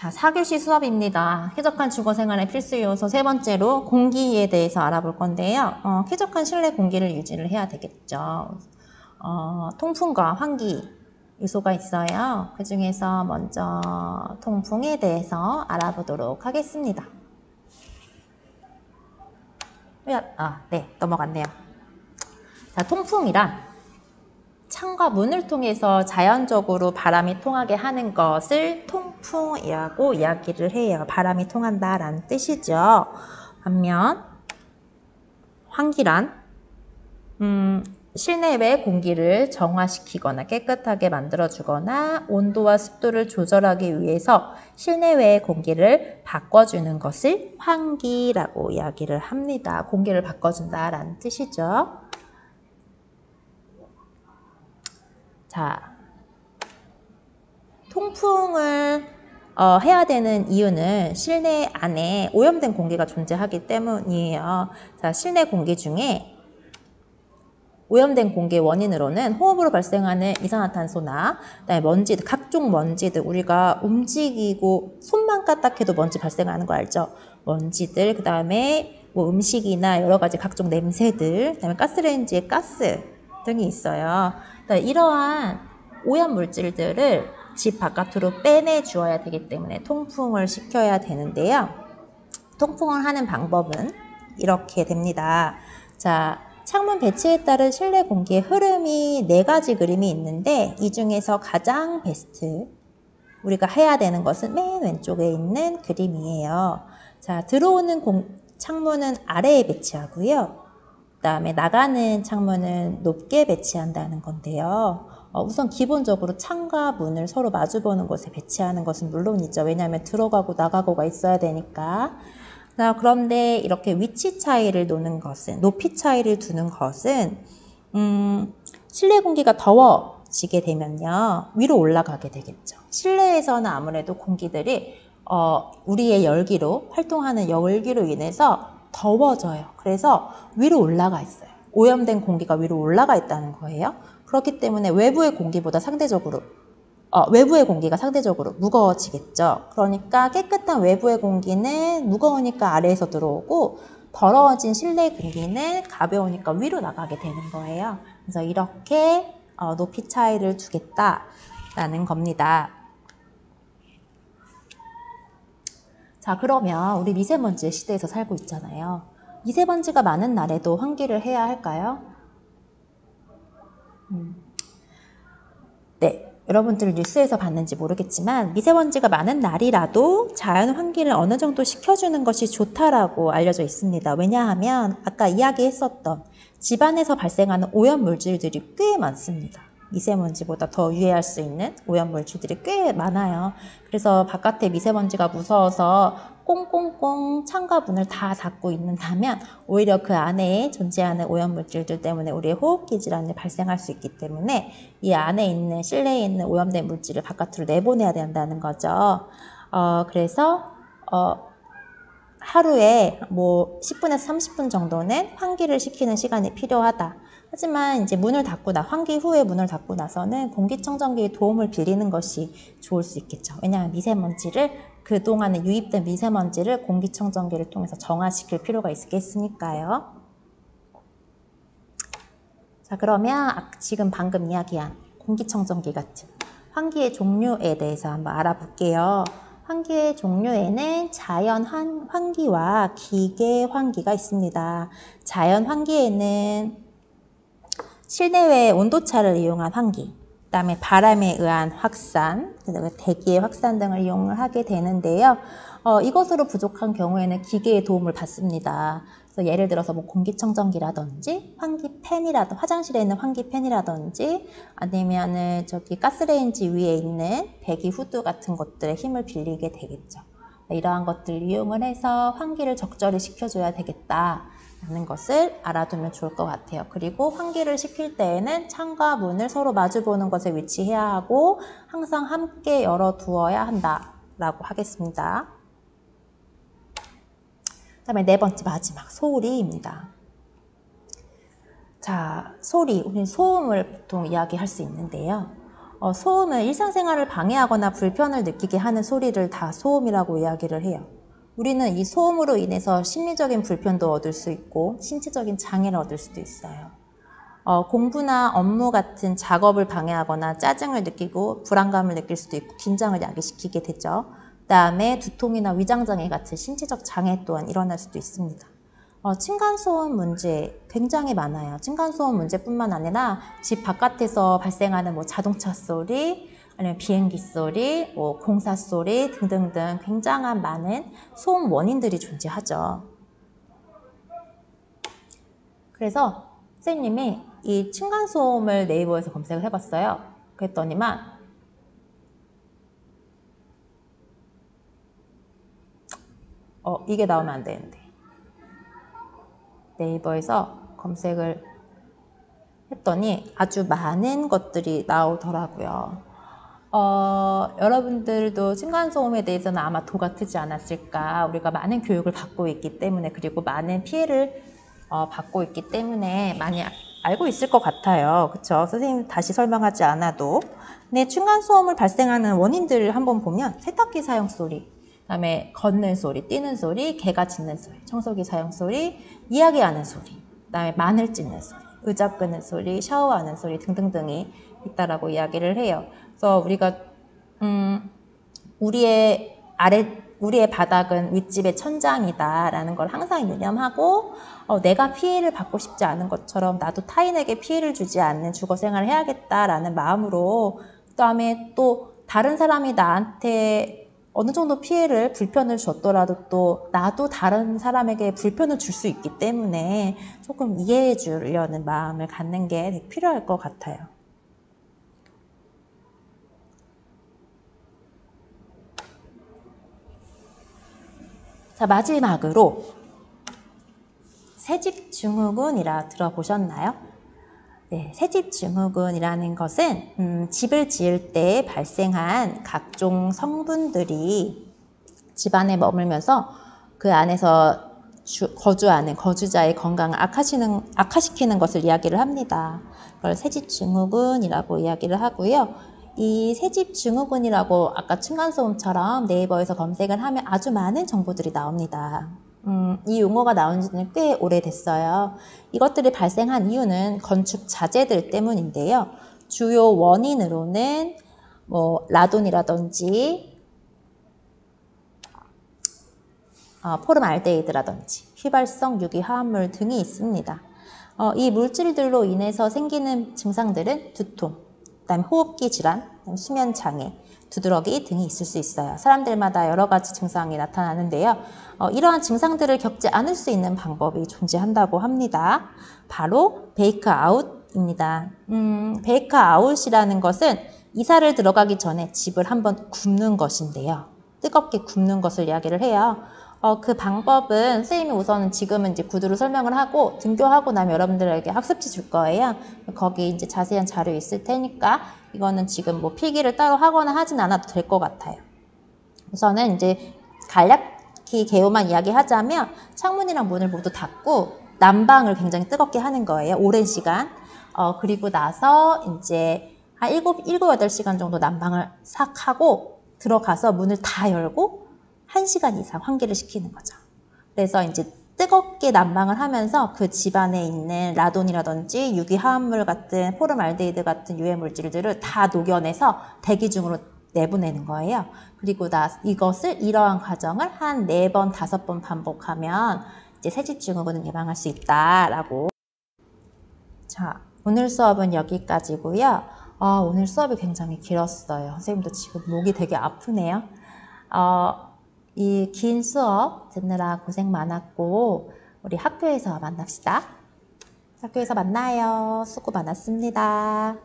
자, 4교시 수업입니다. 쾌적한 주거생활의 필수 요소 세 번째로 공기에 대해서 알아볼 건데요. 쾌적한 실내 공기를 유지를 해야 되겠죠. 통풍과 환기 요소가 있어요. 그 중에서 먼저 통풍에 대해서 알아보도록 하겠습니다. 네, 넘어갔네요. 자, 통풍이란 창과 문을 통해서 자연적으로 바람이 통하게 하는 것을 통풍이라고 이야기를 해요. 바람이 통한다라는 뜻이죠. 반면 환기란 실내외 공기를 정화시키거나 깨끗하게 만들어주거나 온도와 습도를 조절하기 위해서 실내외의 공기를 바꿔주는 것을 환기라고 이야기를 합니다. 공기를 바꿔준다라는 뜻이죠. 자, 통풍을 해야 되는 이유는 실내 안에 오염된 공기가 존재하기 때문이에요. 자, 실내 공기 중에 오염된 공기의 원인으로는 호흡으로 발생하는 이산화탄소나 그다음에 먼지, 각종 먼지들, 우리가 움직이고 손만 까딱해도 먼지 발생하는 거 알죠? 먼지들, 그 다음에 뭐 음식이나 여러 가지 각종 냄새들, 그 다음에 가스레인지의 가스 등이 있어요. 이러한 오염 물질들을 집 바깥으로 빼내 주어야 되기 때문에 통풍을 시켜야 되는데요. 통풍을 하는 방법은 이렇게 됩니다. 자, 창문 배치에 따른 실내 공기의 흐름이 4가지 그림이 있는데 이 중에서 가장 베스트 우리가 해야 되는 것은 맨 왼쪽에 있는 그림이에요. 자, 들어오는 창문은 아래에 배치하고요. 그 다음에 나가는 창문은 높게 배치한다는 건데요. 우선 기본적으로 창과 문을 서로 마주보는 곳에 배치하는 것은 물론이죠. 왜냐하면 들어가고 나가고가 있어야 되니까. 자, 그런데 이렇게 위치 차이를 놓는 것은, 높이 차이를 두는 것은 실내 공기가 더워지게 되면요 위로 올라가게 되겠죠. 실내에서는 아무래도 공기들이 우리의 열기로 활동하는 열기로 인해서 더워져요. 그래서 위로 올라가 있어요. 오염된 공기가 위로 올라가 있다는 거예요. 그렇기 때문에 외부의 공기가 상대적으로 무거워지겠죠. 그러니까 깨끗한 외부의 공기는 무거우니까 아래에서 들어오고 더러워진 실내 공기는 가벼우니까 위로 나가게 되는 거예요. 그래서 이렇게 높이 차이를 두겠다라는 겁니다. 자, 그러면 우리 미세먼지의 시대에서 살고 있잖아요. 미세먼지가 많은 날에도 환기를 해야 할까요? 네, 여러분들 뉴스에서 봤는지 모르겠지만 미세먼지가 많은 날이라도 자연 환기를 어느 정도 시켜주는 것이 좋다라고 알려져 있습니다. 왜냐하면 아까 이야기했었던 집안에서 발생하는 오염 물질들이 꽤 많습니다. 미세먼지보다 더 유해할 수 있는 오염 물질들이 꽤 많아요. 그래서 바깥에 미세먼지가 무서워서 꽁꽁꽁 창과 문을 다 닫고 있는다면 오히려 그 안에 존재하는 오염 물질들 때문에 우리의 호흡기 질환이 발생할 수 있기 때문에 이 안에 있는 실내에 있는 오염된 물질을 바깥으로 내보내야 된다는 거죠. 그래서 하루에 뭐 10분에서 30분 정도는 환기를 시키는 시간이 필요하다. 하지만 이제 환기 후에 문을 닫고 나서는 공기청정기의 도움을 빌리는 것이 좋을 수 있겠죠. 왜냐하면 그동안에 유입된 미세먼지를 공기청정기를 통해서 정화시킬 필요가 있겠으니까요. 자, 그러면 지금 방금 이야기한 공기청정기 같은 환기의 종류에 대해서 한번 알아볼게요. 환기의 종류에는 자연 환기와 기계 환기가 있습니다. 자연 환기에는 실내외 온도차를 이용한 환기, 그 다음에 바람에 의한 확산, 대기의 확산 등을 이용을 하게 되는데요. 이것으로 부족한 경우에는 기계의 도움을 받습니다. 그래서 예를 들어서 뭐 공기청정기라든지 화장실에 있는 환기팬이라든지 아니면은 가스레인지 위에 있는 배기 후드 같은 것들의 힘을 빌리게 되겠죠. 이러한 것들을 이용을 해서 환기를 적절히 시켜줘야 되겠다라는 것을 알아두면 좋을 것 같아요. 그리고 환기를 시킬 때에는 창과 문을 서로 마주보는 곳에 위치해야 하고 항상 함께 열어두어야 한다라고 하겠습니다. 그 다음에 4번째 마지막 소리입니다. 자, 우리는 소음을 보통 이야기할 수 있는데요. 소음은 일상생활을 방해하거나 불편을 느끼게 하는 소리를 다 소음이라고 이야기를 해요. 우리는 이 소음으로 인해서 심리적인 불편도 얻을 수 있고 신체적인 장애를 얻을 수도 있어요. 공부나 업무 같은 작업을 방해하거나 짜증을 느끼고 불안감을 느낄 수도 있고 긴장을 야기시키게 되죠. 그다음에 두통이나 위장장애 같은 신체적 장애 또한 일어날 수도 있습니다. 층간소음 문제 굉장히 많아요. 층간소음 문제뿐만 아니라 집 바깥에서 발생하는 뭐 자동차 소리, 아니면 비행기 소리, 뭐 공사 소리 등등등 굉장한 많은 소음 원인들이 존재하죠. 그래서 선생님이 이 층간소음을 네이버에서 검색을 해봤어요. 그랬더니만 이게 나오면 안 되는데 네이버에서 검색을 했더니 아주 많은 것들이 나오더라고요. 여러분들도 층간소음에 대해서는 아마 도가 트지 않았을까. 우리가 많은 교육을 받고 있기 때문에 그리고 많은 피해를 받고 있기 때문에 많이 알고 있을 것 같아요. 그쵸? 선생님 다시 설명하지 않아도. 근데 층간소음을 발생하는 원인들을 한번 보면 세탁기 사용 소리, 그다음에 걷는 소리, 뛰는 소리, 개가 짖는 소리, 청소기 사용 소리, 이야기하는 소리, 그다음에 마늘 찢는 소리, 의자 끄는 소리, 샤워하는 소리 등등등이 있다라고 이야기를 해요. 그래서 우리가 우리의 바닥은 윗집의 천장이다라는 걸 항상 유념하고 내가 피해를 받고 싶지 않은 것처럼 나도 타인에게 피해를 주지 않는 주거 생활을 해야겠다라는 마음으로 그다음에 또 다른 사람이 나한테 어느 정도 피해를 불편을 줬더라도 또 나도 다른 사람에게 불편을 줄 수 있기 때문에 조금 이해해 주려는 마음을 갖는 게 되게 필요할 것 같아요. 자, 마지막으로 새집 증후군이라 들어보셨나요? 네, 새집 증후군이라는 것은 집을 지을 때 발생한 각종 성분들이 집안에 머물면서 그 안에서 거주하는 거주자의 건강을 악화시키는 것을 이야기를 합니다. 그걸 새집 증후군이라고 이야기를 하고요. 이 새집 증후군이라고 아까 층간소음처럼 네이버에서 검색을 하면 아주 많은 정보들이 나옵니다. 이 용어가 나온 지는 꽤 오래됐어요. 이것들이 발생한 이유는 건축 자재들 때문인데요. 주요 원인으로는 뭐 라돈이라든지 포름알데히드라든지 휘발성 유기화합물 등이 있습니다. 이 물질들로 인해서 생기는 증상들은 두통, 그다음에 호흡기 질환, 수면 장애, 두드러기 등이 있을 수 있어요. 사람들마다 여러 가지 증상이 나타나는데요. 이러한 증상들을 겪지 않을 수 있는 방법이 존재한다고 합니다. 바로 베이크 아웃입니다. 베이크 아웃이라는 것은 이사를 들어가기 전에 집을 한번 굽는 것인데요. 뜨겁게 굽는 것을 이야기를 해요. 그 방법은 선생님이 우선은 지금은 이제 구두로 설명을 하고 등교하고 나면 여러분들에게 학습지 줄 거예요. 거기 이제 자세한 자료 있을 테니까 이거는 지금 뭐 필기를 따로 하거나 하진 않아도 될 것 같아요. 우선은 이제 간략히 개요만 이야기하자면 창문이랑 문을 모두 닫고 난방을 굉장히 뜨겁게 하는 거예요. 오랜 시간. 그리고 나서 이제 한 8시간 정도 난방을 싹 하고 들어가서 문을 다 열고 1시간 이상 환기를 시키는 거죠. 그래서 이제 뜨겁게 난방을 하면서 그 집안에 있는 라돈이라든지 유기화합물 같은 포름알데히드 같은 유해 물질들을 다 녹여내서 대기 중으로 내보내는 거예요. 그리고 이러한 과정을 한 4번, 5번 반복하면 이제 새집 증후군을 예방할 수 있다라고. 자, 오늘 수업은 여기까지고요. 오늘 수업이 굉장히 길었어요. 선생님도 지금 목이 되게 아프네요. 이 긴 수업 듣느라 고생 많았고 우리 학교에서 만납시다. 학교에서 만나요. 수고 많았습니다.